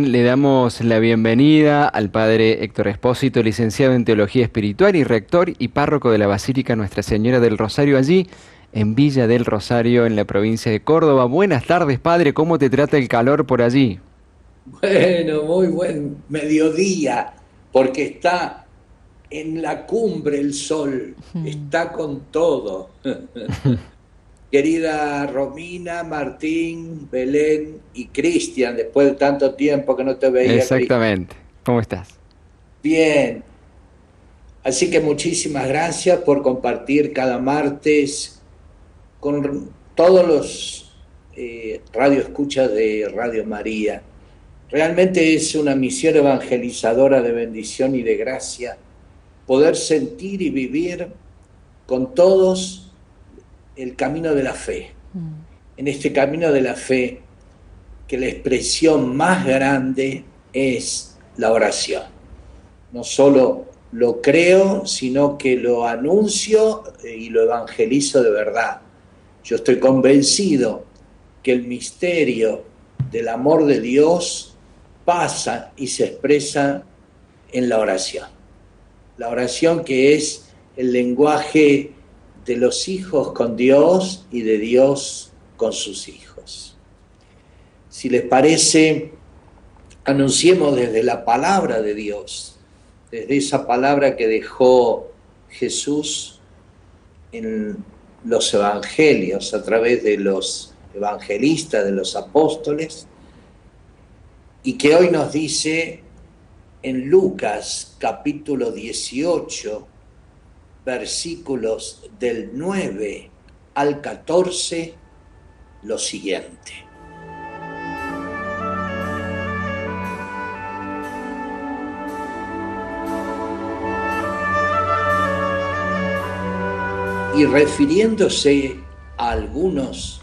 Le damos la bienvenida al padre Héctor Espósito, licenciado en Teología Espiritual y rector y párroco de la Basílica Nuestra Señora del Rosario, allí en Villa del Rosario, en la provincia de Córdoba. Buenas tardes, padre, ¿cómo te trata el calor por allí? Bueno, muy buen mediodía, porque está en la cumbre el sol, Mm. está con todo. Querida Romina, Martín, Belén y Cristian, después de tanto tiempo que no te veía, Cristian. Exactamente. ¿Cómo estás? Bien, así que muchísimas gracias por compartir cada martes con todos los radioescuchas de Radio María. Realmente es una misión evangelizadora de bendición y de gracia poder sentir y vivir con todos el camino de la fe. En este camino de la fe, que la expresión más grande es la oración. No solo lo creo, sino que lo anuncio y lo evangelizo de verdad. Yo estoy convencido que el misterio del amor de Dios pasa y se expresa en la oración. La oración, que es el lenguaje de los hijos con Dios y de Dios con sus hijos. Si les parece, anunciemos desde la palabra de Dios, desde esa palabra que dejó Jesús en los evangelios, a través de los evangelistas, de los apóstoles, y que hoy nos dice en Lucas capítulo 18, versículos del 9 al 14, lo siguiente. Y refiriéndose a algunos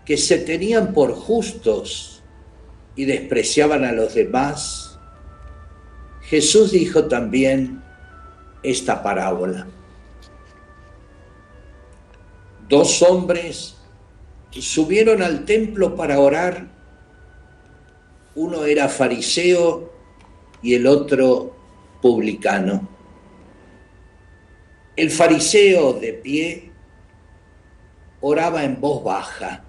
que se tenían por justos y despreciaban a los demás, Jesús dijo también esta parábola. Dos hombres subieron al templo para orar. Uno era fariseo y el otro publicano. El fariseo, de pie, oraba en voz baja.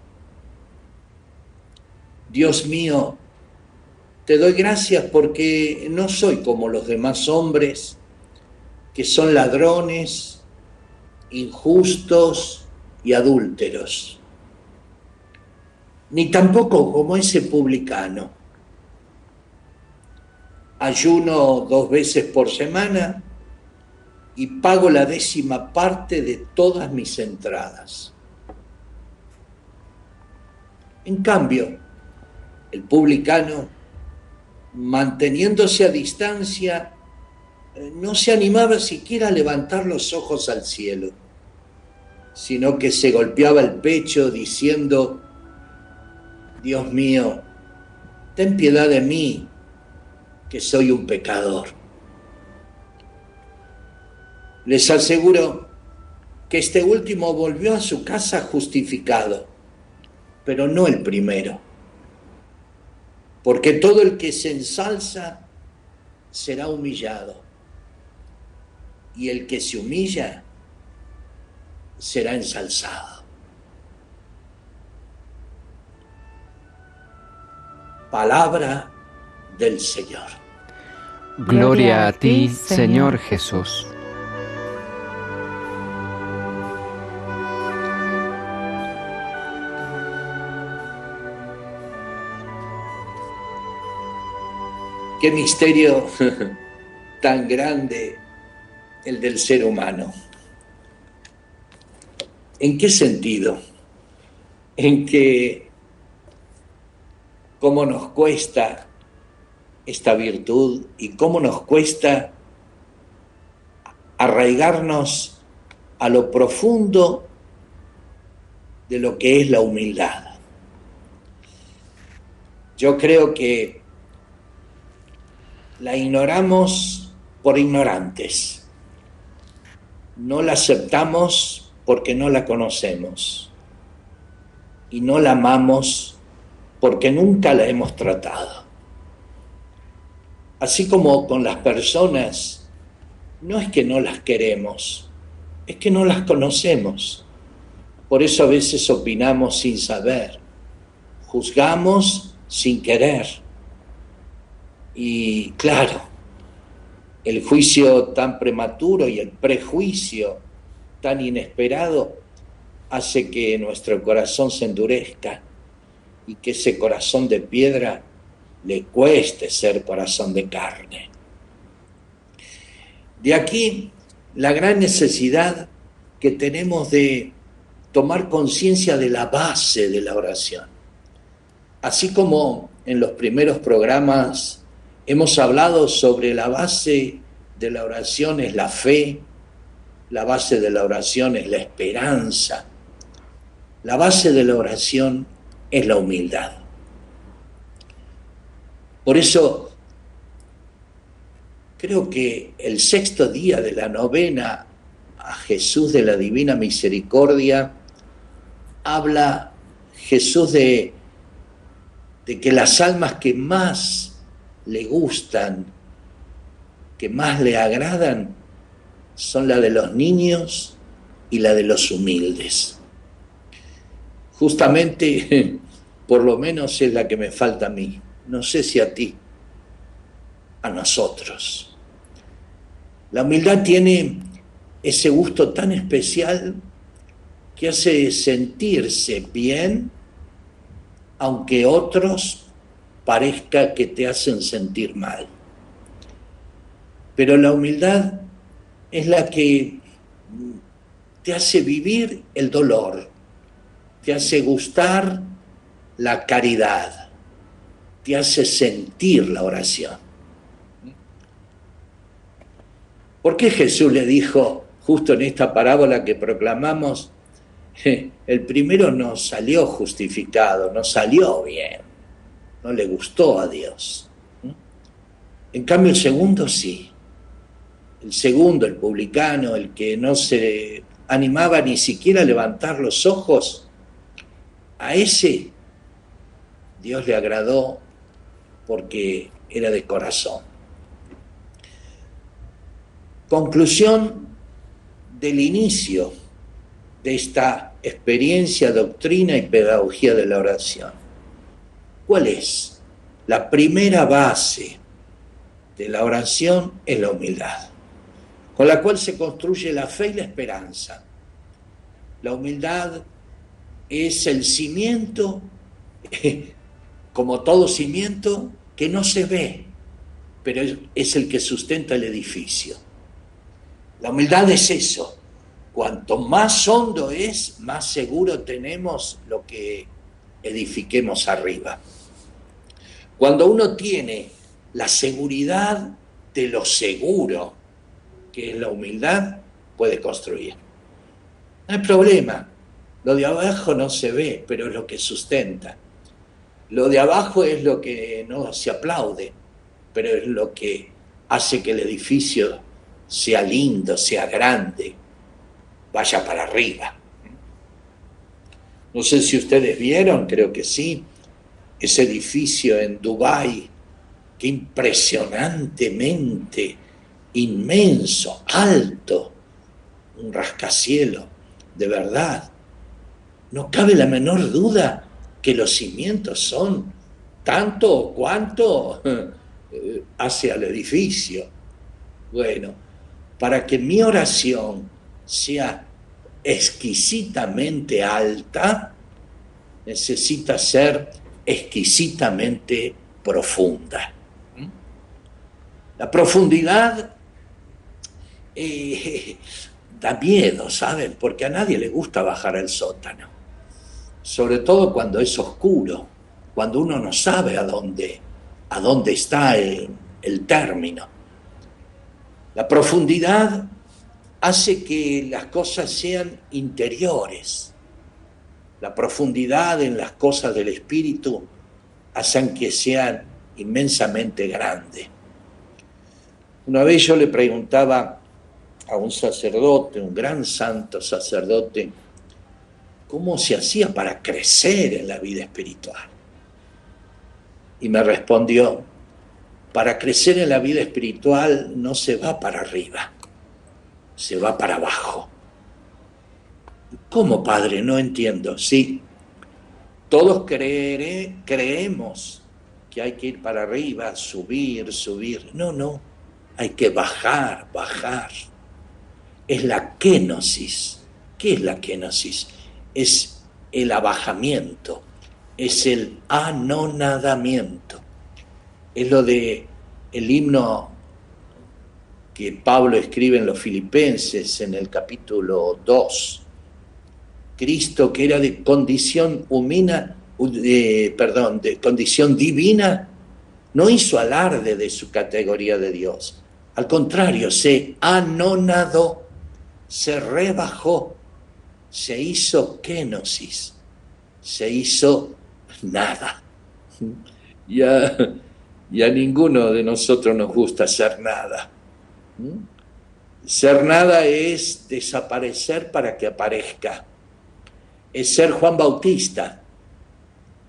Dios mío, te doy gracias porque no soy como los demás hombres, que son ladrones, injustos y adúlteros, ni tampoco como ese publicano. Ayuno 2 veces por semana y pago la 10ª parte de todas mis entradas. En cambio, el publicano, manteniéndose a distancia, no se animaba siquiera a levantar los ojos al cielo, sino que se golpeaba el pecho diciendo: Dios mío, ten piedad de mí, que soy un pecador. Les aseguro que este último volvió a su casa justificado, pero no el primero. Porque todo el que se ensalza será humillado, y el que se humilla será ensalzado. Palabra del Señor. Gloria a ti, Señor Jesús. Qué misterio tan grande el del ser humano. ¿En qué sentido? En que cómo nos cuesta esta virtud y cómo nos cuesta arraigarnos a lo profundo de lo que es la humildad. Yo creo que la ignoramos por ignorantes, no la aceptamos porque no la conocemos y no la amamos porque nunca la hemos tratado. Así como con las personas, no es que no las queremos, es que no las conocemos. Por eso a veces opinamos sin saber, juzgamos sin querer. Y claro, el juicio tan prematuro y el prejuicio tan inesperado hace que nuestro corazón se endurezca y que ese corazón de piedra le cueste ser corazón de carne. De aquí la gran necesidad que tenemos de tomar conciencia de la base de la oración. Así como en los primeros programas hemos hablado sobre la base de la oración es la fe, la base de la oración es la esperanza, la base de la oración es la humildad. Por eso creo que el sexto día de la novena a Jesús de la Divina Misericordia habla Jesús de que las almas que más le gustan, que más le agradan, son la de los niños y la de los humildes. Justamente, por lo menos es la que me falta a mí. No sé si a ti, a nosotros. La humildad tiene ese gusto tan especial que hace sentirse bien, aunque otros parezca que te hacen sentir mal. Pero la humildad es la que te hace vivir el dolor, te hace gustar la caridad, te hace sentir la oración. ¿Por qué Jesús le dijo, justo en esta parábola que proclamamos, el primero no salió justificado, no salió bien, no le gustó a Dios? En cambio el segundo sí. El segundo, el publicano, el que no se animaba ni siquiera a levantar los ojos, a ese Dios le agradó porque era de corazón. Conclusión del inicio de esta experiencia, doctrina y pedagogía de la oración. ¿Cuál es? La primera base de la oración es la humildad, con la cual se construye la fe y la esperanza. La humildad es el cimiento, como todo cimiento, que no se ve, pero es el que sustenta el edificio. La humildad es eso. Cuanto más hondo es, más seguro tenemos lo que edifiquemos arriba. Cuando uno tiene la seguridad de lo seguro, que es la humildad, puede construir. No hay problema. Lo de abajo no se ve, pero es lo que sustenta. Lo de abajo es lo que no se aplaude, pero es lo que hace que el edificio sea lindo, sea grande, vaya para arriba. No sé si ustedes vieron, creo que sí, ese edificio en Dubái, que impresionantemente inmenso, alto, un rascacielos, de verdad. No cabe la menor duda que los cimientos son tanto o cuanto hacia el edificio. Bueno, para que mi oración sea exquisitamente alta, necesita ser exquisitamente profunda. La profundidad da miedo, ¿saben? Porque a nadie le gusta bajar al sótano, sobre todo cuando es oscuro, cuando uno no sabe a dónde está el término. La profundidad hace que las cosas sean interiores. La profundidad en las cosas del espíritu hacen que sean inmensamente grandes. Una vez yo le preguntaba a un sacerdote, un gran santo sacerdote, cómo se hacía para crecer en la vida espiritual. Y me respondió, para crecer en la vida espiritual no se va para arriba, se va para abajo. ¿Cómo, Padre? No entiendo. Sí, todos creemos que hay que ir para arriba, subir, subir. No, hay que bajar, bajar. Es la kenosis. ¿Qué es la kenosis? Es el abajamiento, es el anonadamiento. Es lo de el himno que Pablo escribe en los Filipenses en el capítulo 2. Cristo, que era de condición de condición divina, no hizo alarde de su categoría de Dios. Al contrario, se anonadó, se rebajó, se hizo kenosis, se hizo nada. Y a ninguno de nosotros nos gusta ser nada. Ser nada es desaparecer para que aparezca. Es ser Juan Bautista,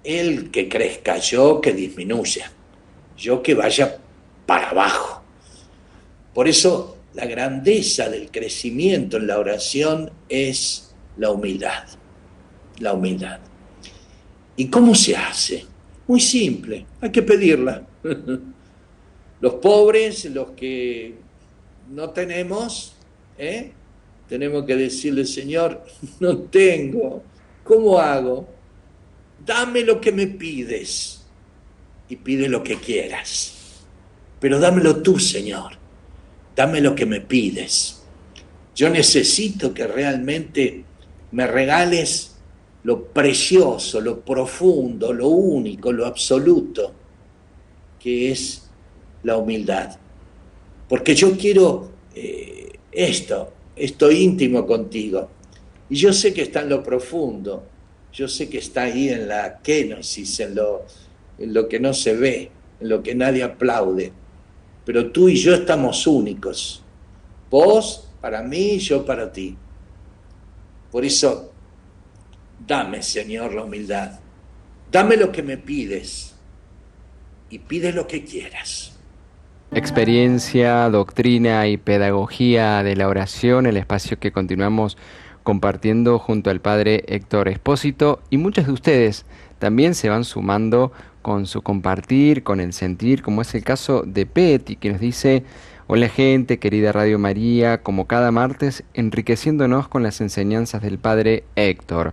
él que crezca, yo que disminuya, yo que vaya para abajo. Por eso la grandeza del crecimiento en la oración es la humildad, la humildad. ¿Y cómo se hace? Muy simple, hay que pedirla. Los pobres, los que no tenemos, tenemos que decirle, Señor, no tengo. ¿Cómo hago? Dame lo que me pides y pide lo que quieras. Pero dámelo tú, Señor. Dame lo que me pides. Yo necesito que realmente me regales lo precioso, lo profundo, lo único, lo absoluto, que es la humildad. Porque yo quiero esto íntimo contigo. Y yo sé que está en lo profundo, yo sé que está ahí en la kenosis, en lo que no se ve, en lo que nadie aplaude. Pero tú y yo estamos únicos. Vos para mí, yo para ti. Por eso, dame, Señor, la humildad. Dame lo que me pides y pide lo que quieras. Experiencia, doctrina y pedagogía de la oración, el espacio que continuamos compartiendo junto al Padre Héctor Espósito, y muchos de ustedes también se van sumando con su compartir, con el sentir, como es el caso de Peti, que nos dice: hola gente, querida Radio María, como cada martes, enriqueciéndonos con las enseñanzas del Padre Héctor.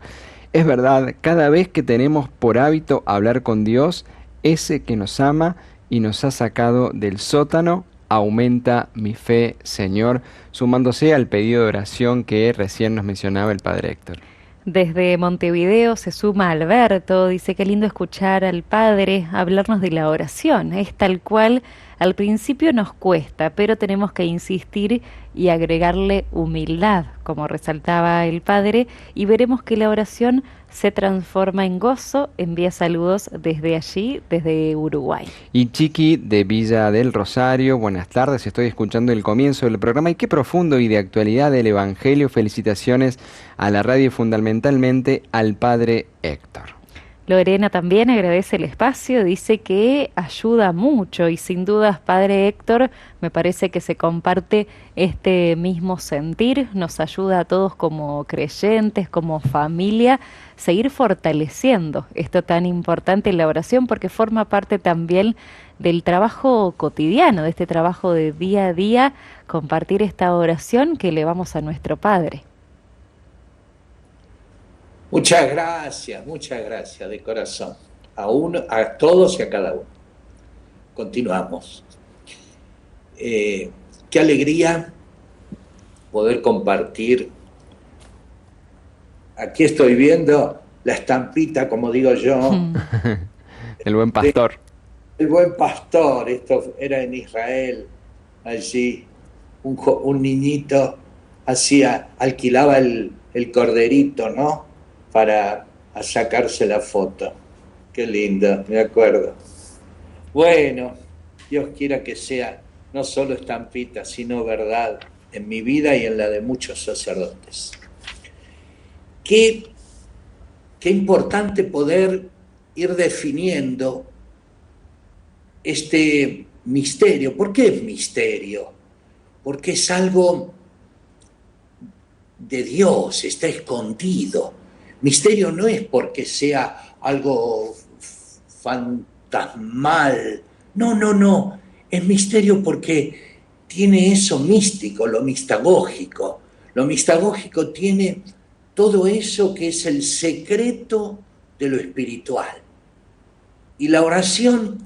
Es verdad, cada vez que tenemos por hábito hablar con Dios, ese que nos ama y nos ha sacado del sótano, aumenta mi fe, Señor, sumándose al pedido de oración que recién nos mencionaba el Padre Héctor. Desde Montevideo se suma Alberto, dice: qué lindo escuchar al Padre hablarnos de la oración. Es tal cual, al principio nos cuesta, pero tenemos que insistir y agregarle humildad, como resaltaba el Padre, y veremos que la oración se transforma en gozo. Envía saludos desde allí, desde Uruguay. Y Chiqui de Villa del Rosario, buenas tardes, estoy escuchando el comienzo del programa y qué profundo y de actualidad del Evangelio. Felicitaciones a la radio y fundamentalmente al Padre Héctor. Lorena también agradece el espacio, dice que ayuda mucho y sin dudas, Padre Héctor, me parece que se comparte este mismo sentir, nos ayuda a todos como creyentes, como familia, seguir fortaleciendo esto tan importante en la oración, porque forma parte también del trabajo cotidiano, de este trabajo de día a día, compartir esta oración que elevamos a nuestro Padre. Muchas gracias de corazón, a todos y a cada uno. Continuamos. Qué alegría poder compartir. Aquí estoy viendo la estampita, como digo yo. El buen pastor. El buen pastor, esto era en Israel, allí, un niñito alquilaba el corderito, ¿no? Para sacarse la foto. Qué lindo, me acuerdo. Bueno, Dios quiera que sea no solo estampita, sino verdad en mi vida y en la de muchos sacerdotes. Qué importante poder ir definiendo este misterio. ¿Por qué es misterio? Porque es algo de Dios, está escondido. Misterio no es porque sea algo fantasmal. No, no, no. Es misterio porque tiene eso místico, lo mistagógico. Lo mistagógico tiene todo eso que es el secreto de lo espiritual. Y la oración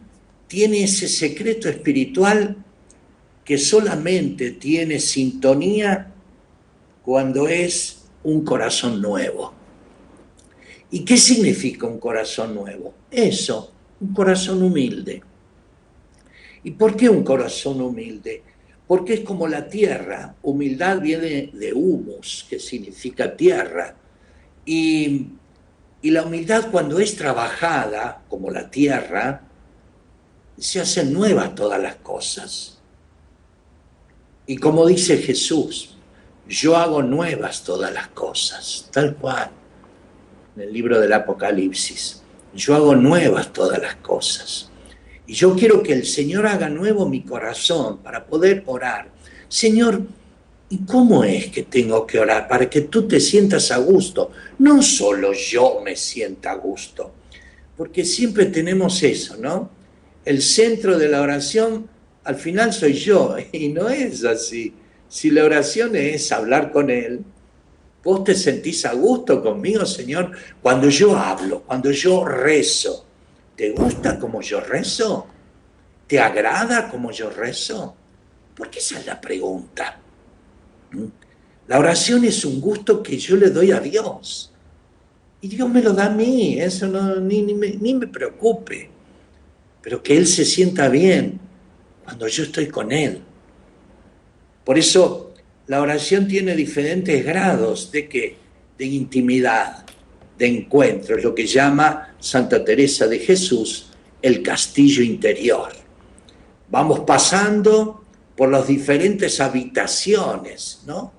tiene ese secreto espiritual que solamente tiene sintonía cuando es un corazón nuevo. ¿Y qué significa un corazón nuevo? Eso, un corazón humilde. ¿Y por qué un corazón humilde? Porque es como la tierra. Humildad viene de humus, que significa tierra. Y la humildad, cuando es trabajada, como la tierra, se hacen nuevas todas las cosas. Y como dice Jesús, yo hago nuevas todas las cosas, tal cual, en el libro del Apocalipsis. Yo hago nuevas todas las cosas. Y yo quiero que el Señor haga nuevo mi corazón para poder orar. Señor, ¿y cómo es que tengo que orar? Para que tú te sientas a gusto. No solo yo me sienta a gusto, porque siempre tenemos eso, ¿no? El centro de la oración al final soy yo, y no es así. Si la oración es hablar con Él, vos te sentís a gusto conmigo, Señor, cuando yo hablo, cuando yo rezo. ¿Te gusta como yo rezo? ¿Te agrada como yo rezo? Porque esa es la pregunta. La oración es un gusto que yo le doy a Dios. Y Dios me lo da a mí, eso no, ni me preocupe. Pero que Él se sienta bien cuando yo estoy con Él. Por eso la oración tiene diferentes grados de intimidad, de encuentro. Es lo que llama Santa Teresa de Jesús el castillo interior. Vamos pasando por las diferentes habitaciones, ¿no?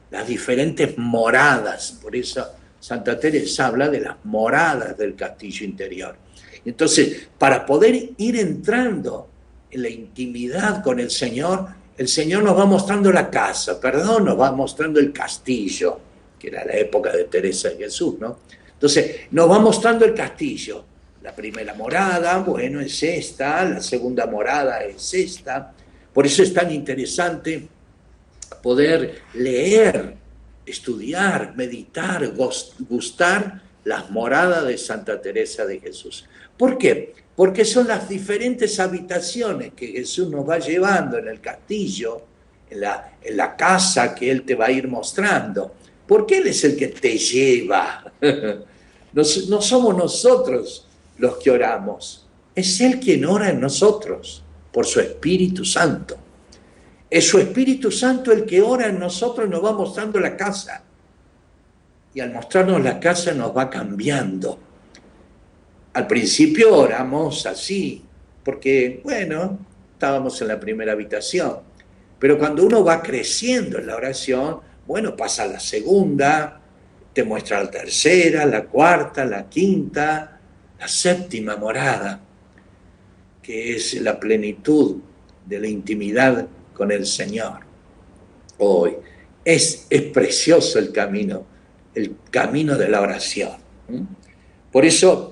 Las diferentes moradas. Por eso Santa Teresa habla de las moradas del castillo interior. Entonces, para poder ir entrando en la intimidad con el Señor nos va mostrando la casa, nos va mostrando el castillo, que era la época de Teresa de Jesús, ¿no? Entonces, nos va mostrando el castillo. La primera morada, bueno, es esta, la segunda morada es esta. Por eso es tan interesante poder leer, estudiar, meditar, gustar las moradas de Santa Teresa de Jesús. ¿Por qué? Porque son las diferentes habitaciones que Jesús nos va llevando en el castillo, en la casa que Él te va a ir mostrando. Porque Él es el que te lleva. No somos nosotros los que oramos. Es Él quien ora en nosotros, por su Espíritu Santo. Es su Espíritu Santo el que ora en nosotros y nos va mostrando la casa. Y al mostrarnos la casa nos va cambiando. Al principio oramos así, porque, bueno, estábamos en la primera habitación. Pero cuando uno va creciendo en la oración, bueno, pasa a la segunda, te muestra la tercera, la cuarta, la quinta, la séptima morada, que es la plenitud de la intimidad con el Señor. Hoy es precioso el camino de la oración. Por eso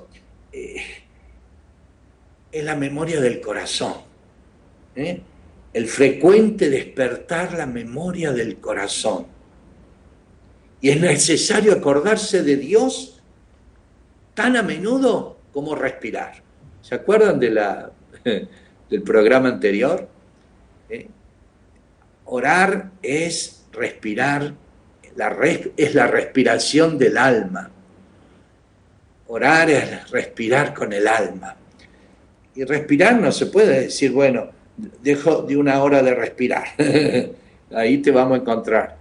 es la memoria del corazón, el frecuente despertar la memoria del corazón. Y es necesario acordarse de Dios tan a menudo como respirar. ¿Se acuerdan del programa anterior? Orar es respirar, es la respiración del alma. Orar es respirar con el alma. Y respirar no se puede decir, bueno, dejo de una hora de respirar. Ahí te vamos a encontrar.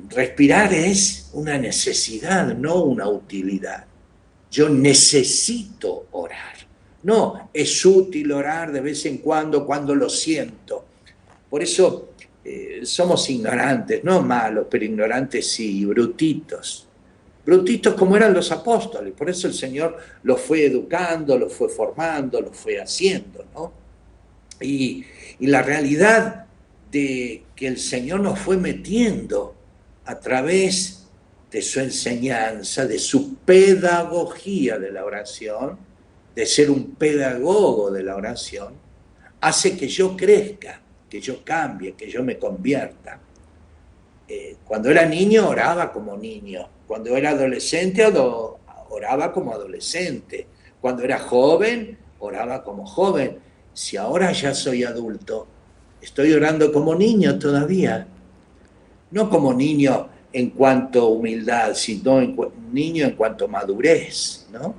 Respirar es una necesidad, no una utilidad. Yo necesito orar. No, es útil orar de vez en cuando lo siento. Por eso somos ignorantes, no malos, pero ignorantes sí, brutitos. Brutitos como eran los apóstoles. Por eso el Señor los fue educando, los fue formando, los fue haciendo, ¿no? Y, y la realidad de que el Señor nos fue metiendo a través de su enseñanza, de su pedagogía de la oración, de ser un pedagogo de la oración, hace que yo crezca, que yo cambie, que yo me convierta. Cuando era niño oraba como niño, cuando era adolescente oraba como adolescente, cuando era joven oraba como joven. Si ahora ya soy adulto, estoy orando como niño todavía, no como niño en cuanto a humildad, sino niño en cuanto a madurez, ¿no?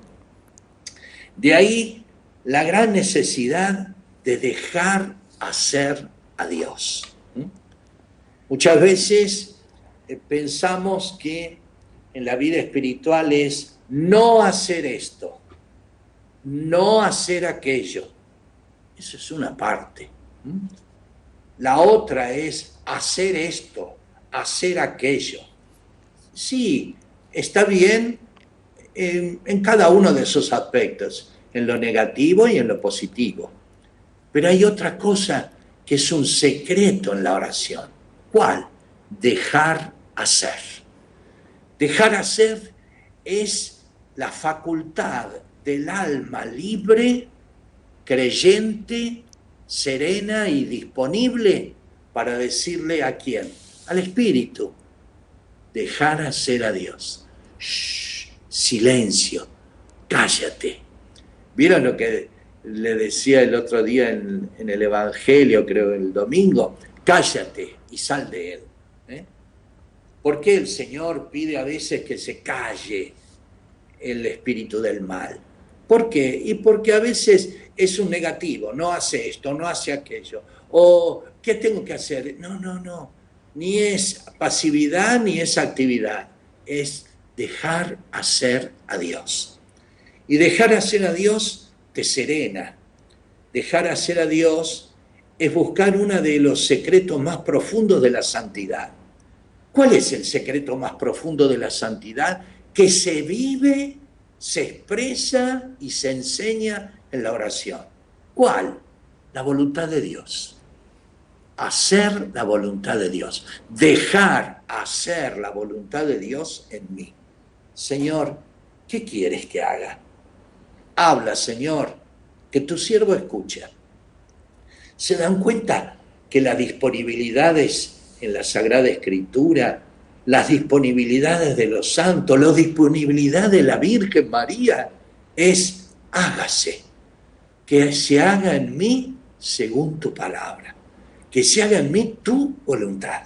De ahí la gran necesidad de dejar hacer a Dios. Muchas veces pensamos que en la vida espiritual es no hacer esto, no hacer aquello. Eso es una parte. La otra es hacer esto, hacer aquello. Sí, está bien en cada uno de esos aspectos, en lo negativo y en lo positivo. Pero hay otra cosa que es un secreto en la oración. ¿Cuál? Dejar hacer. Dejar hacer es la facultad del alma libre, creyente, serena y disponible para decirle ¿a quién? Al Espíritu. Dejar hacer a Dios. Shh, silencio, cállate. ¿Vieron lo que le decía el otro día en el Evangelio, creo el domingo? Cállate y sal de él. ¿Por qué el Señor pide a veces que se calle el espíritu del mal? ¿Por qué? Y porque a veces es un negativo, no hace esto, no hace aquello. O, ¿qué tengo que hacer? No. Ni es pasividad ni es actividad. Es dejar hacer a Dios. Y dejar hacer a Dios te serena. Dejar hacer a Dios es buscar uno de los secretos más profundos de la santidad. ¿Cuál es el secreto más profundo de la santidad? Que se vive, se expresa y se enseña en la oración. ¿Cuál? La voluntad de Dios. Hacer la voluntad de Dios. Dejar hacer la voluntad de Dios en mí. Señor, ¿qué quieres que haga? Habla, Señor, que tu siervo escucha. ¿Se dan cuenta que las disponibilidades en la Sagrada Escritura, las disponibilidades de los santos, la disponibilidad de la Virgen María es hágase, que se haga en mí según tu palabra, que se haga en mí tu voluntad?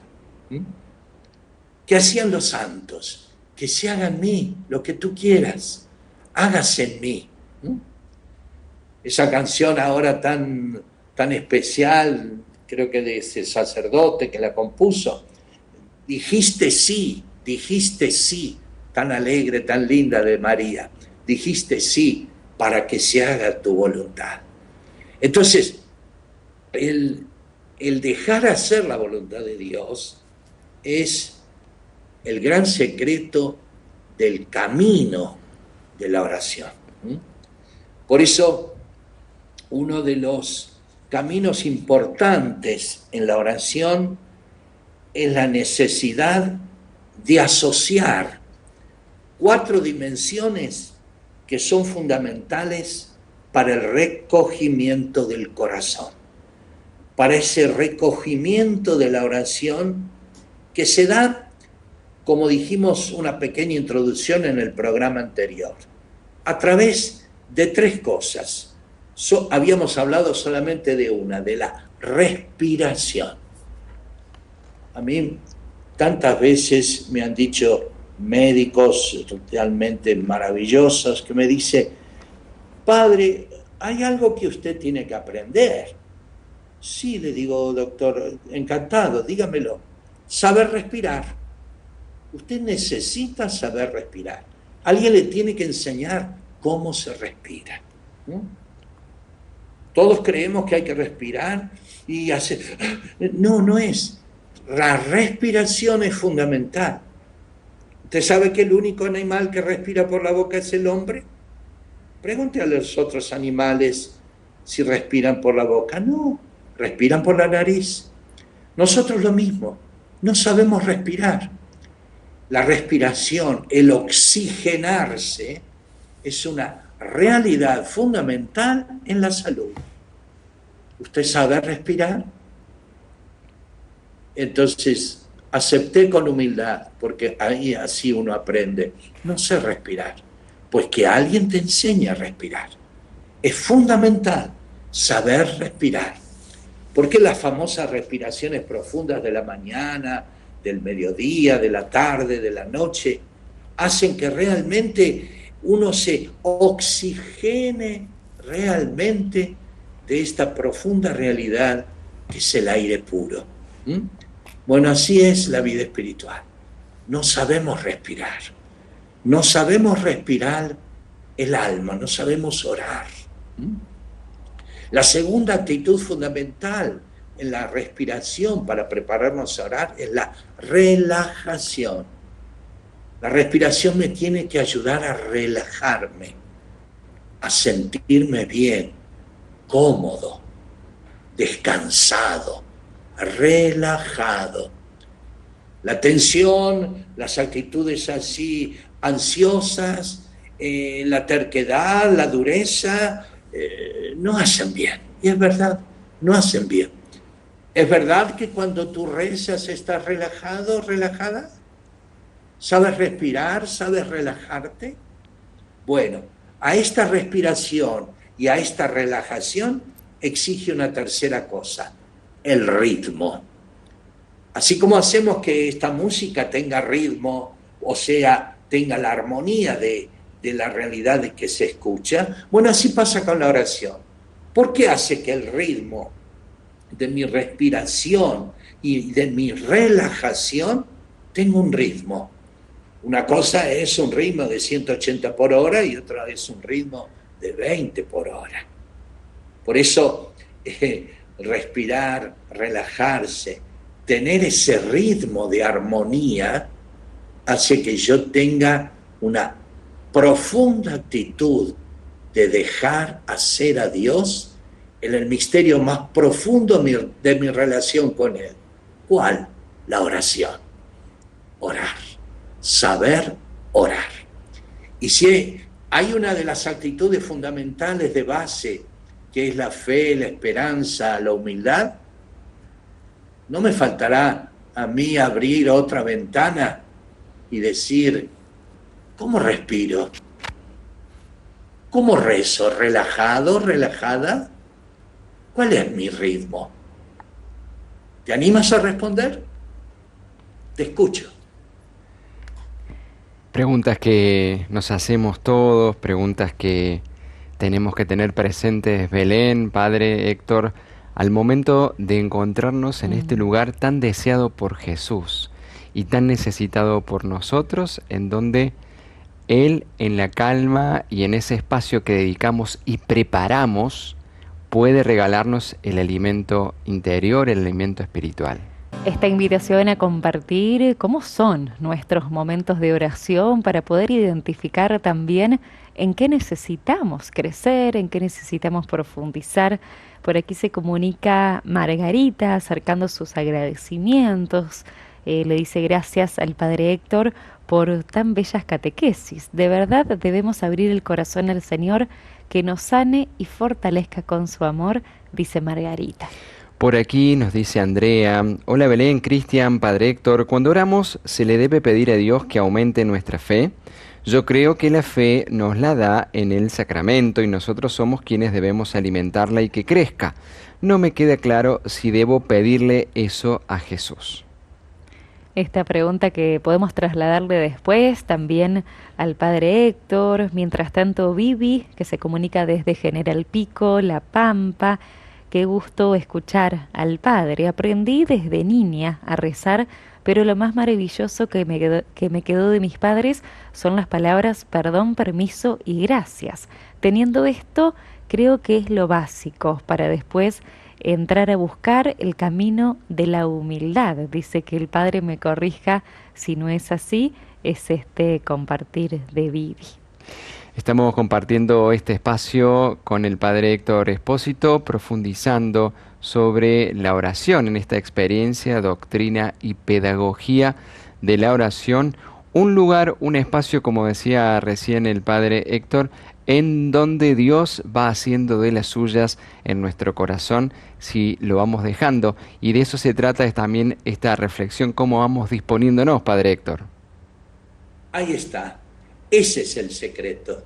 ¿Qué hacían los santos? Que se haga en mí lo que tú quieras, hágase en mí. Esa canción ahora tan especial, creo que de ese sacerdote que la compuso, dijiste sí, tan alegre, tan linda de María, dijiste sí para que se haga tu voluntad. Entonces, el dejar hacer la voluntad de Dios es el gran secreto del camino de la oración. Por eso, uno de los caminos importantes en la oración es la necesidad de asociar 4 dimensiones que son fundamentales para el recogimiento del corazón, para ese recogimiento de la oración que se da, como dijimos una pequeña introducción en el programa anterior, a través de 3 cosas. Habíamos hablado solamente de una, de la respiración. A mí tantas veces me han dicho médicos realmente maravillosos que me dicen, padre, hay algo que usted tiene que aprender. Sí, le digo, doctor, encantado, dígamelo. Saber respirar. Usted necesita saber respirar. Alguien le tiene que enseñar cómo se respira. Todos creemos que hay que respirar y hacer... No es. La respiración es fundamental. ¿Usted sabe que el único animal que respira por la boca es el hombre? Pregunte a los otros animales si respiran por la boca. No, respiran por la nariz. Nosotros lo mismo, no sabemos respirar. La respiración, el oxigenarse, es una realidad fundamental en la salud. ¿Usted sabe respirar? Entonces, acepté con humildad, porque ahí así uno aprende. No sé respirar, pues que alguien te enseñe a respirar. Es fundamental saber respirar. Porque las famosas respiraciones profundas de la mañana, del mediodía, de la tarde, de la noche, hacen que realmente uno se oxigene realmente de esta profunda realidad que es el aire puro. Bueno, así es la vida espiritual. No sabemos respirar. No sabemos respirar el alma, no sabemos orar. La segunda actitud fundamental en la respiración para prepararnos a orar es la relajación. La respiración me tiene que ayudar a relajarme, a sentirme bien, cómodo, descansado, relajado. La tensión, las actitudes así ansiosas, la terquedad, la dureza, no hacen bien. Y es verdad, no hacen bien. ¿Es verdad que cuando tú rezas estás relajado, relajada? ¿Sabes respirar? ¿Sabes relajarte? Bueno, a esta respiración y a esta relajación exige una tercera cosa, el ritmo. Así como hacemos que esta música tenga ritmo, o sea, tenga la armonía de la realidad de que se escucha, bueno, así pasa con la oración. ¿Por qué hace que el ritmo de mi respiración y de mi relajación tenga un ritmo? Una cosa es un ritmo de 180 por hora y otra es un ritmo de 20 por hora. Por eso, respirar, relajarse, tener ese ritmo de armonía hace que yo tenga una profunda actitud de dejar hacer a Dios en el misterio más profundo de mi relación con Él. ¿Cuál? La oración. Orar. Saber orar. Y si hay una de las actitudes fundamentales de base, que es la fe, la esperanza, la humildad, no me faltará a mí abrir otra ventana y decir, ¿cómo respiro? ¿Cómo rezo? ¿Relajado? ¿Relajada? ¿Cuál es mi ritmo? ¿Te animas a responder? Te escucho. Preguntas que nos hacemos todos, preguntas que tenemos que tener presentes, Belén, Padre Héctor, al momento de encontrarnos en este lugar tan deseado por Jesús y tan necesitado por nosotros, en donde Él, en la calma y en ese espacio que dedicamos y preparamos, puede regalarnos el alimento interior, el alimento espiritual. Esta invitación a compartir cómo son nuestros momentos de oración para poder identificar también en qué necesitamos crecer, en qué necesitamos profundizar. Por aquí se comunica Margarita acercando sus agradecimientos. Le dice gracias al Padre Héctor por tan bellas catequesis. De verdad debemos abrir el corazón al Señor, que nos sane y fortalezca con su amor, dice Margarita. Por aquí nos dice Andrea, hola Belén, Cristian, Padre Héctor, cuando oramos se le debe pedir a Dios que aumente nuestra fe. Yo creo que la fe nos la da en el sacramento y nosotros somos quienes debemos alimentarla y que crezca. No me queda claro si debo pedirle eso a Jesús. Esta pregunta que podemos trasladarle después también al Padre Héctor. Mientras tanto, Vivi, que se comunica desde General Pico, La Pampa. Qué gusto escuchar al Padre. Aprendí desde niña a rezar, pero lo más maravilloso que me quedó de mis padres son las palabras perdón, permiso y gracias. Teniendo esto, creo que es lo básico para después entrar a buscar el camino de la humildad. Dice que el Padre me corrija si no es así, es este compartir de Vivi. Estamos compartiendo este espacio con el Padre Héctor Espósito, profundizando sobre la oración en esta experiencia, doctrina y pedagogía de la oración. Un lugar, un espacio, como decía recién el Padre Héctor, en donde Dios va haciendo de las suyas en nuestro corazón si lo vamos dejando. Y de eso se trata también esta reflexión, cómo vamos disponiéndonos, Padre Héctor. Ahí está. Ese es el secreto.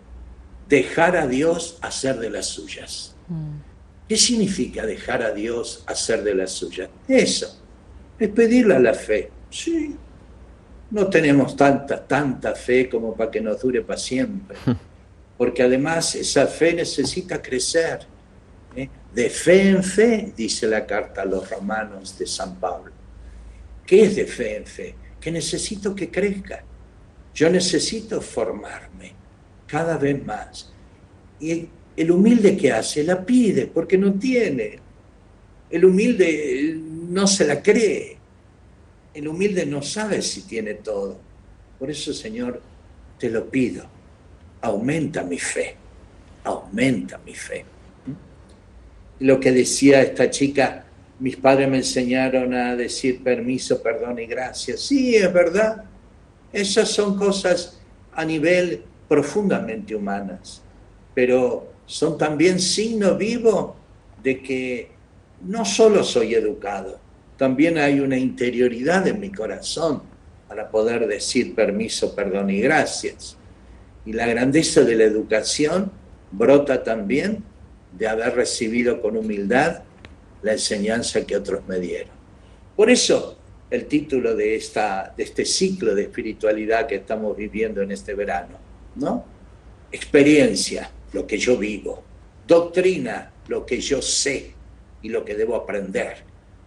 Dejar a Dios hacer de las suyas. ¿Qué significa dejar a Dios hacer de las suyas? Eso, es pedirle a la fe. Sí, no tenemos tanta fe como para que nos dure para siempre. Porque además esa fe necesita crecer. De fe en fe, dice la carta a los Romanos de San Pablo. ¿Qué es de fe en fe? Que necesito que crezca. Yo necesito formarme cada vez más. Y el humilde, ¿qué hace? La pide porque no tiene. El humilde no se la cree. El humilde no sabe si tiene todo. Por eso, Señor, te lo pido. Aumenta mi fe. Aumenta mi fe. Y lo que decía esta chica, mis padres me enseñaron a decir permiso, perdón y gracias. Sí, es verdad. Esas son cosas a nivel profundamente humanas, pero son también signo vivo de que no solo soy educado, también hay una interioridad en mi corazón para poder decir permiso, perdón y gracias. Y la grandeza de la educación brota también de haber recibido con humildad la enseñanza que otros me dieron. Por eso, el título de este ciclo de espiritualidad que estamos viviendo en este verano, ¿no? Experiencia, lo que yo vivo. Doctrina, lo que yo sé y lo que debo aprender.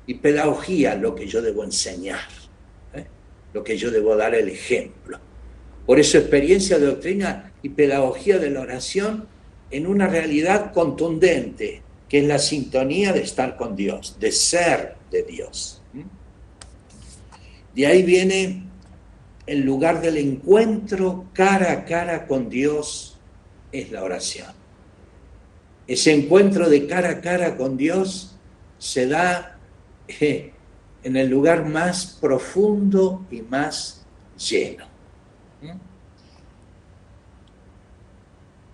Y pedagogía, lo que yo debo enseñar, lo que yo debo dar el ejemplo. Por eso experiencia, doctrina y pedagogía de la oración en una realidad contundente, que es la sintonía de estar con Dios, de ser de Dios. De ahí viene el lugar del encuentro cara a cara con Dios, es la oración. Ese encuentro de cara a cara con Dios se da en el lugar más profundo y más lleno.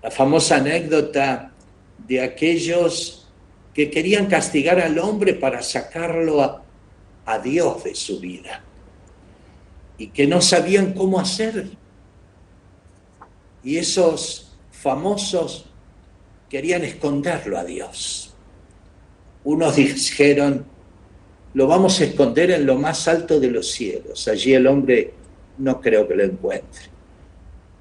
La famosa anécdota de aquellos que querían castigar al hombre para sacarlo a Dios de su vida y que no sabían cómo hacer. Y esos famosos querían esconderlo a Dios. Unos dijeron, lo vamos a esconder en lo más alto de los cielos. Allí el hombre no creo que lo encuentre.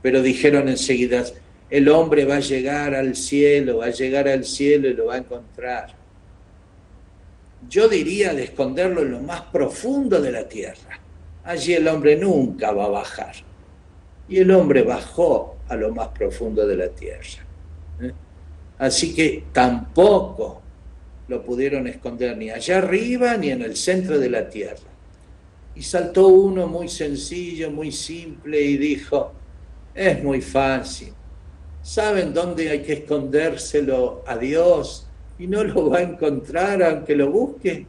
Pero dijeron enseguida, el hombre va a llegar al cielo y lo va a encontrar. Yo diría de esconderlo en lo más profundo de la tierra. Allí el hombre nunca va a bajar. Y el hombre bajó a lo más profundo de la tierra. Así que tampoco lo pudieron esconder ni allá arriba ni en el centro de la tierra. Y saltó uno muy sencillo, muy simple y dijo, es muy fácil. ¿Saben dónde hay que escondérselo a Dios? Y no lo va a encontrar aunque lo busque.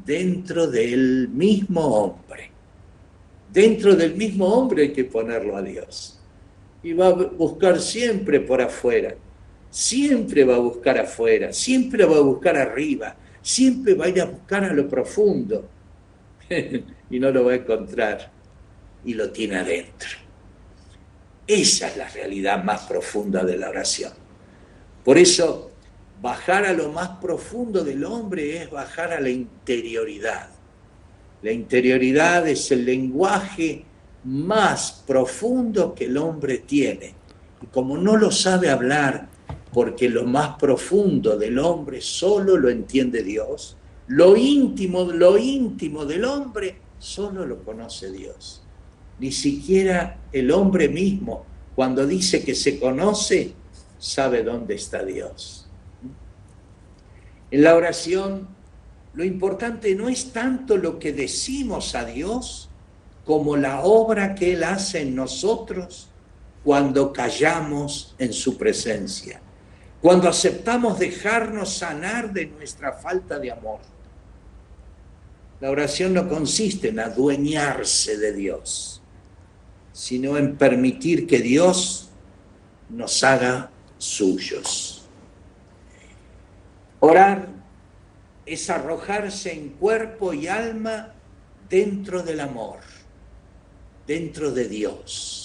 Dentro del mismo hombre. Dentro del mismo hombre hay que ponerlo a Dios. Y va a buscar siempre por afuera. Siempre va a buscar afuera. Siempre va a buscar arriba. Siempre va a ir a buscar a lo profundo. Y no lo va a encontrar. Y lo tiene adentro. Esa es la realidad más profunda de la oración. Por eso, bajar a lo más profundo del hombre es bajar a la interioridad. La interioridad es el lenguaje más profundo que el hombre tiene. Y como no lo sabe hablar, porque lo más profundo del hombre solo lo entiende Dios, lo íntimo del hombre solo lo conoce Dios. Ni siquiera el hombre mismo, cuando dice que se conoce, sabe dónde está Dios. En la oración, lo importante no es tanto lo que decimos a Dios, como la obra que Él hace en nosotros cuando callamos en su presencia, cuando aceptamos dejarnos sanar de nuestra falta de amor. La oración no consiste en adueñarse de Dios, sino en permitir que Dios nos haga suyos. Orar es arrojarse en cuerpo y alma dentro del amor, dentro de Dios.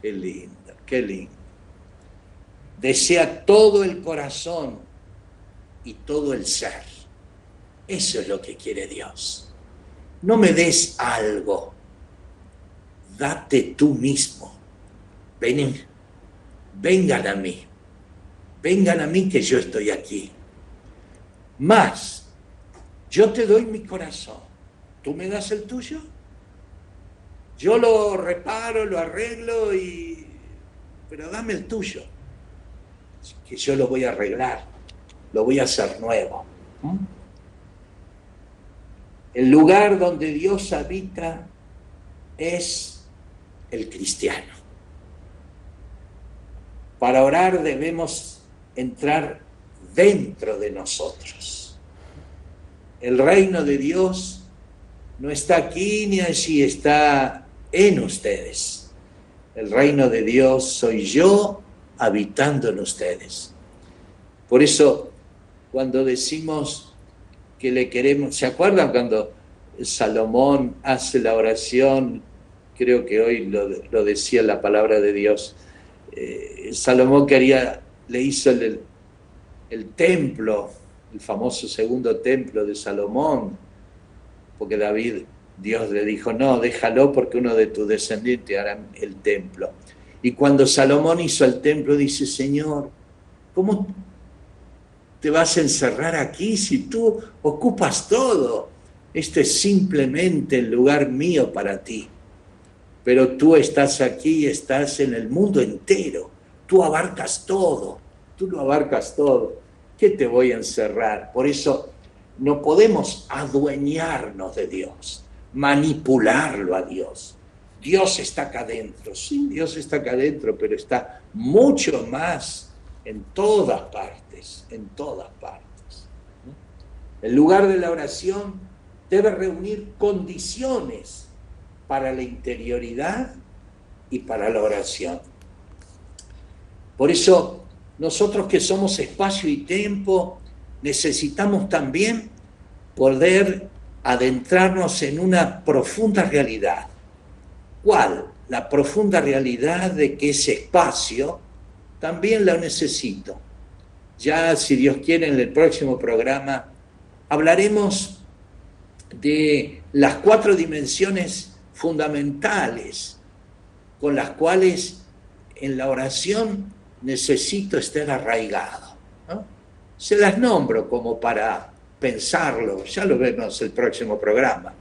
Qué lindo, qué lindo. Desea todo el corazón y todo el ser. Eso es lo que quiere Dios. No me des algo, date tú mismo. Vengan a mí que yo estoy aquí. Más, yo te doy mi corazón, ¿tú me das el tuyo? Yo lo reparo, lo arreglo, pero dame el tuyo, que yo lo voy a arreglar, lo voy a hacer nuevo. El lugar donde Dios habita es el cristiano. Para orar debemos entrar dentro de nosotros. El reino de Dios no está aquí ni allí, está en ustedes. El reino de Dios soy yo habitando en ustedes. Por eso, cuando decimos que le queremos, ¿se acuerdan cuando Salomón hace la oración? Creo que hoy lo decía la palabra de Dios. Salomón le hizo el templo, el famoso segundo templo de Salomón, porque Dios le dijo, no, déjalo porque uno de tus descendientes hará el templo. Y cuando Salomón hizo el templo, dice, Señor, ¿cómo te vas a encerrar aquí si tú ocupas todo? Este es simplemente el lugar mío para ti. Pero tú estás aquí, estás en el mundo entero. Tú abarcas todo, tú lo abarcas todo. ¿Qué te voy a encerrar? Por eso no podemos adueñarnos de Dios, manipularlo a Dios. Dios está acá adentro, sí, Dios está acá adentro, pero está mucho más en todas partes, en todas partes. El lugar de la oración debe reunir condiciones para la interioridad y para la oración. Por eso, nosotros que somos espacio y tiempo, necesitamos también poder adentrarnos en una profunda realidad. ¿Cuál? La profunda realidad de que ese espacio también lo necesito. Ya, si Dios quiere, en el próximo programa hablaremos de las 4 dimensiones fundamentales con las cuales en la oración necesito estar arraigado, ¿no? Se las nombro como para pensarlo, ya lo vemos el próximo programa.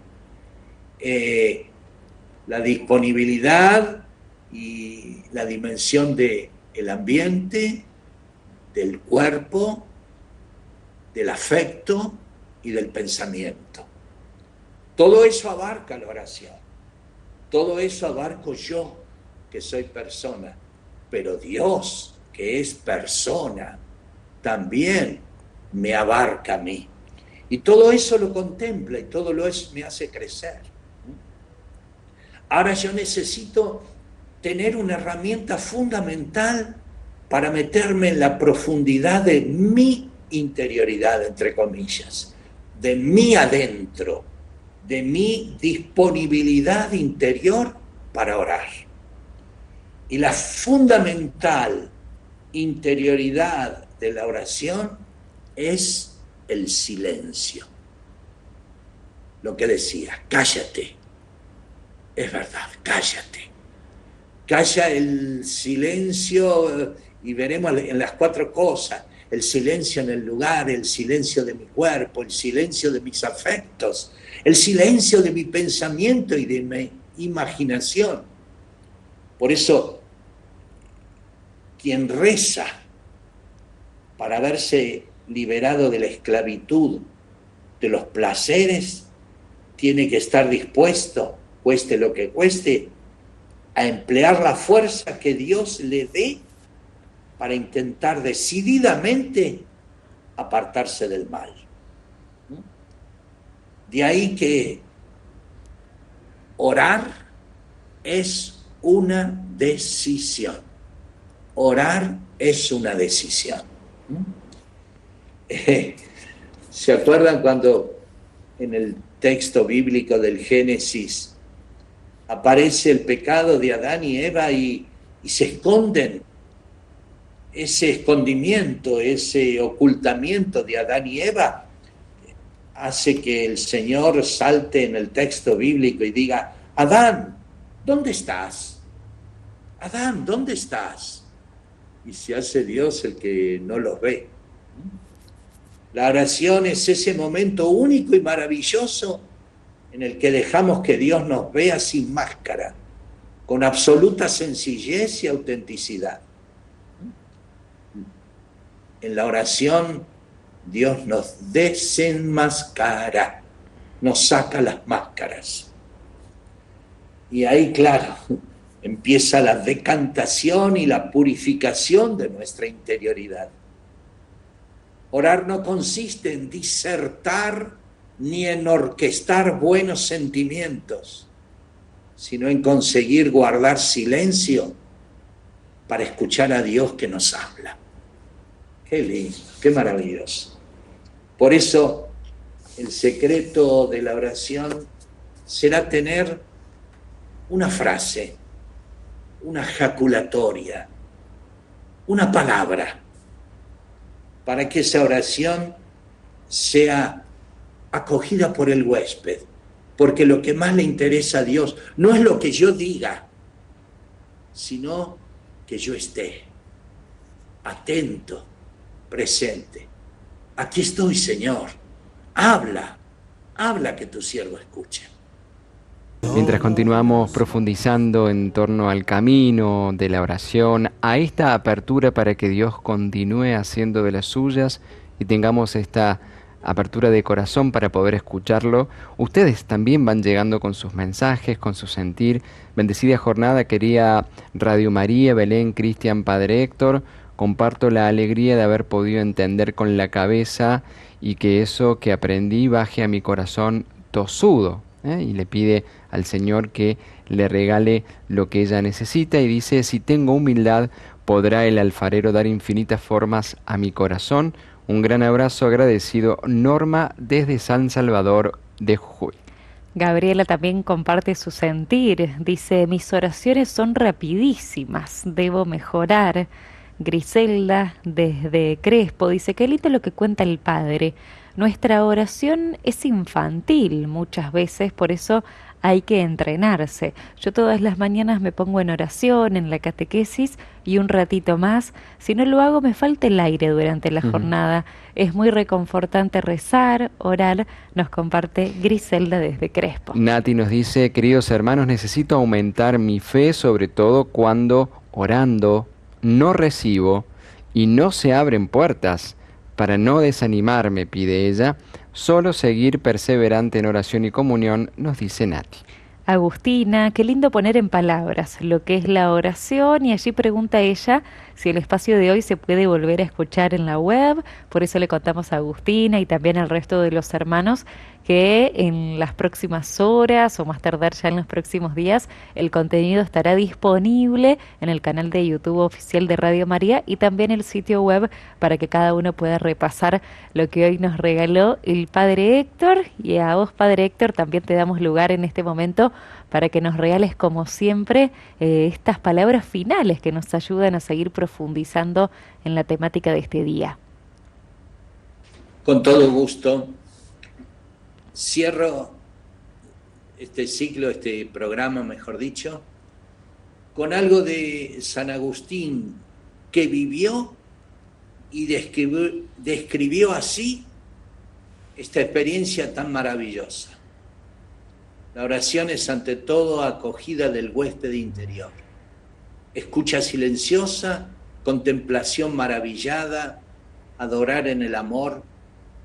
La disponibilidad y la dimensión del ambiente, del cuerpo, del afecto y del pensamiento. Todo eso abarca la oración. Todo eso abarco yo, que soy persona. Pero Dios, que es persona, también me abarca a mí. Y todo eso lo contempla y todo eso me hace crecer. Ahora yo necesito tener una herramienta fundamental para meterme en la profundidad de mi interioridad, entre comillas, de mi adentro, de mi disponibilidad interior para orar. Y la fundamental interioridad de la oración es el silencio. Lo que decía, cállate. Es verdad, cállate. Calla el silencio y veremos en las 4 cosas. El silencio en el lugar, el silencio de mi cuerpo, el silencio de mis afectos, el silencio de mi pensamiento y de mi imaginación. Por eso, quien reza para verse liberado de la esclavitud, de los placeres, tiene que estar dispuesto, cueste lo que cueste, a emplear la fuerza que Dios le dé para intentar decididamente apartarse del mal. De ahí que orar es una decisión. Orar es una decisión. ¿Se acuerdan cuando en el texto bíblico del Génesis aparece el pecado de Adán y Eva y se esconden? Ese escondimiento, ese ocultamiento de Adán y Eva hace que el Señor salte en el texto bíblico y diga: Adán, ¿dónde estás? Adán, ¿dónde estás? Y se hace Dios el que no los ve. La oración es ese momento único y maravilloso en el que dejamos que Dios nos vea sin máscara, con absoluta sencillez y autenticidad. En la oración, Dios nos desenmascara, nos saca las máscaras. Y ahí, claro, empieza la decantación y la purificación de nuestra interioridad. Orar no consiste en disertar ni en orquestar buenos sentimientos, sino en conseguir guardar silencio para escuchar a Dios que nos habla. Qué lindo, qué maravilloso. Por eso, el secreto de la oración será tener una frase, una jaculatoria, una palabra, para que esa oración sea acogida por el huésped, porque lo que más le interesa a Dios no es lo que yo diga, sino que yo esté atento, presente. Aquí estoy, Señor. Habla que tu siervo escuche. Mientras continuamos profundizando en torno al camino de la oración, a esta apertura para que Dios continúe haciendo de las suyas y tengamos esta apertura de corazón para poder escucharlo, ustedes también van llegando con sus mensajes, con su sentir. Bendecida jornada, quería Radio María, Belén, Cristian, Padre Héctor. Comparto la alegría de haber podido entender con la cabeza y que eso que aprendí baje a mi corazón tosudo. Y le pide al Señor que le regale lo que ella necesita y dice: si tengo humildad, podrá el alfarero dar infinitas formas a mi corazón. Un gran abrazo agradecido, Norma, desde San Salvador de Jujuy. Gabriela también comparte su sentir. Dice: mis oraciones son rapidísimas, debo mejorar. Griselda, desde Crespo, dice: qué lindo lo que cuenta el padre. Nuestra oración es infantil muchas veces, por eso hay que entrenarse. Yo todas las mañanas me pongo en oración, en la catequesis y un ratito más. Si no lo hago, me falta el aire durante la jornada. Es muy reconfortante rezar, orar. Nos comparte Griselda desde Crespo. Nati nos dice: queridos hermanos, necesito aumentar mi fe, sobre todo cuando orando no recibo y no se abren puertas. Para no desanimarme, pide ella, solo seguir perseverante en oración y comunión, nos dice Nati. Agustina, qué lindo poner en palabras lo que es la oración, y allí pregunta ella si el espacio de hoy se puede volver a escuchar en la web. Por eso le contamos a Agustina y también al resto de los hermanos que en las próximas horas o más tardar ya en los próximos días el contenido estará disponible en el canal de YouTube oficial de Radio María y también el sitio web para que cada uno pueda repasar lo que hoy nos regaló el Padre Héctor. Y a vos, Padre Héctor, también te damos lugar en este momento para que nos regales, como siempre, estas palabras finales que nos ayudan a seguir profundizando en la temática de este día. Con todo gusto. Cierro este ciclo, este programa, mejor dicho, con algo de San Agustín, que vivió y describió así esta experiencia tan maravillosa. La oración es ante todo acogida del huésped interior. Escucha silenciosa, contemplación maravillada, adorar en el amor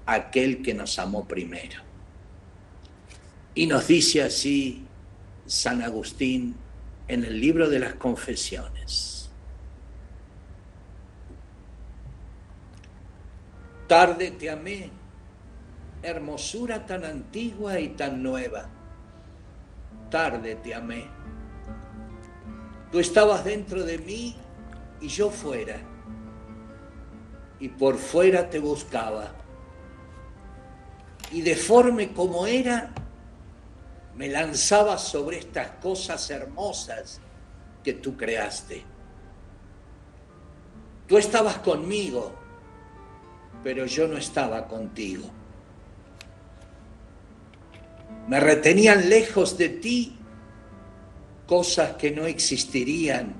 a aquel que nos amó primero. Y nos dice así San Agustín: en el libro de las Confesiones. Tarde te amé, hermosura tan antigua y tan nueva. Tarde te amé. Tú estabas dentro de mí y yo fuera. Y por fuera te buscaba. Y deforme como era, me lanzaba sobre estas cosas hermosas que tú creaste. Tú estabas conmigo, pero yo no estaba contigo. Me retenían lejos de ti cosas que no existirían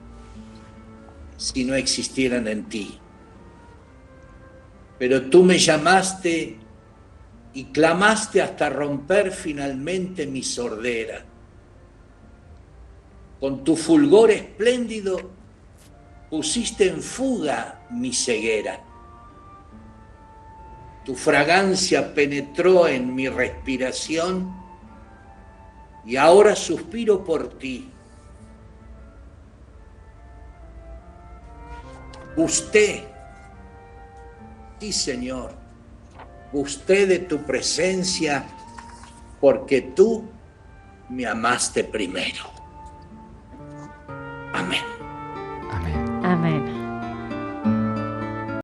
si no existieran en ti. Pero tú me llamaste y clamaste hasta romper finalmente mi sordera. Con tu fulgor espléndido pusiste en fuga mi ceguera. Tu fragancia penetró en mi respiración y ahora suspiro por ti. Gusté, sí Señor, gusté de tu presencia porque tú me amaste primero. Amén. Amén. Amén.